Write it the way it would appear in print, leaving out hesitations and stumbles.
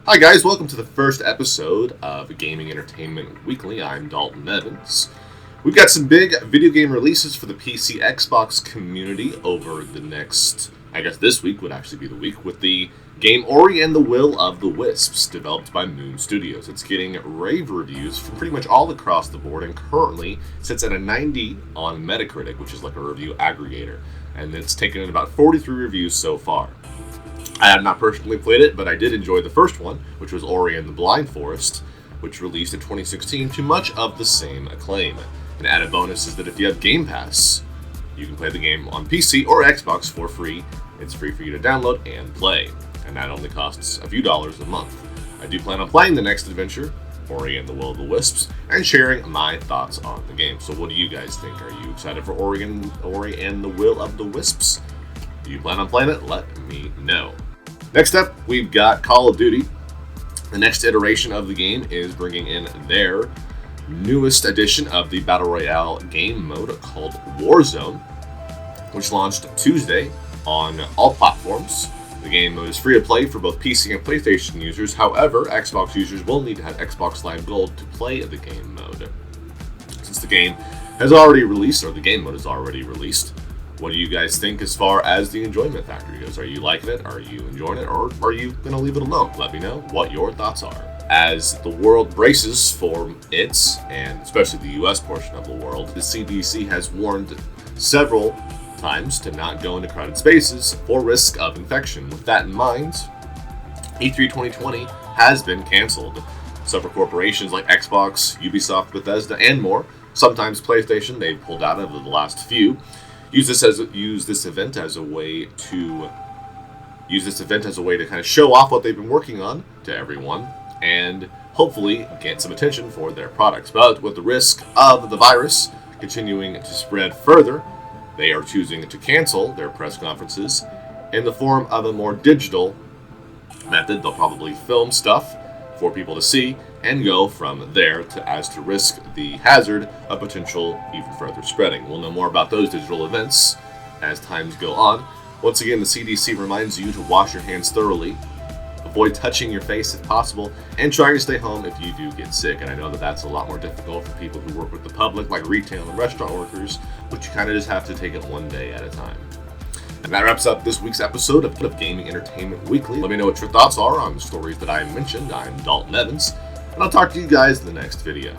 Hi guys, welcome to the first episode of Gaming Entertainment Weekly. I'm Dalton Evans. We've got some big video game releases for the PC Xbox community over the next, this week would actually be the week, with the game Ori and the Will of the Wisps, developed by Moon Studios. It's getting rave reviews from pretty much all across the board and currently sits at a 90 on Metacritic, which is like a review aggregator, and it's taken in about 43 reviews so far. I have not personally played it, but I did enjoy the first one, which was Ori and the Blind Forest, which released in 2016 to much of the same acclaim. An added bonus is that if you have Game Pass, you can play the game on PC or Xbox for free. It's free for you to download and play, and that only costs a few dollars a month. I do plan on playing the next adventure, Ori and the Will of the Wisps, and sharing my thoughts on the game. So what do you guys think? Are you excited for Ori and the Will of the Wisps? Do you plan on playing it? Let me know. Next up, we've got Call of Duty. The next iteration of the game is bringing in their newest edition of the Battle Royale game mode called Warzone, which launched Tuesday on all platforms. The game mode is free to play for both PC and PlayStation users. However, Xbox users will need to have Xbox Live Gold to play the game mode. Since the game has already released, or the game mode is already released, what do you guys think as far as the enjoyment factor goes? Are you liking it? Are you enjoying it? Or are you going to leave it alone? Let me know what your thoughts are. As the world braces for its, and especially the US portion of the world, the CDC has warned several times to not go into crowded spaces for risk of infection. With that in mind, E3 2020 has been canceled. Several corporations like Xbox, Ubisoft, Bethesda, and more, sometimes PlayStation, they've pulled out of the last few, use this event as a way to kind of show off what they've been working on to everyone and hopefully get some attention for their products. But with the risk of the virus continuing to spread further, they are choosing to cancel their press conferences in the form of a more digital method. They'll probably film stuff for people to see and go from there to risk the hazard of potential even further spreading. We'll know more about those digital events as times go on. Once again, the CDC reminds you to wash your hands thoroughly, avoid touching your face if possible, and try to stay home if you do get sick. And I know that that's a lot more difficult for people who work with the public, like retail and restaurant workers, but you kind of just have to take it one day at a time. And that wraps up this week's episode of Gaming Entertainment Weekly. Let me know what your thoughts are on the stories that I mentioned. I'm Dalton Evans, and I'll talk to you guys in the next video.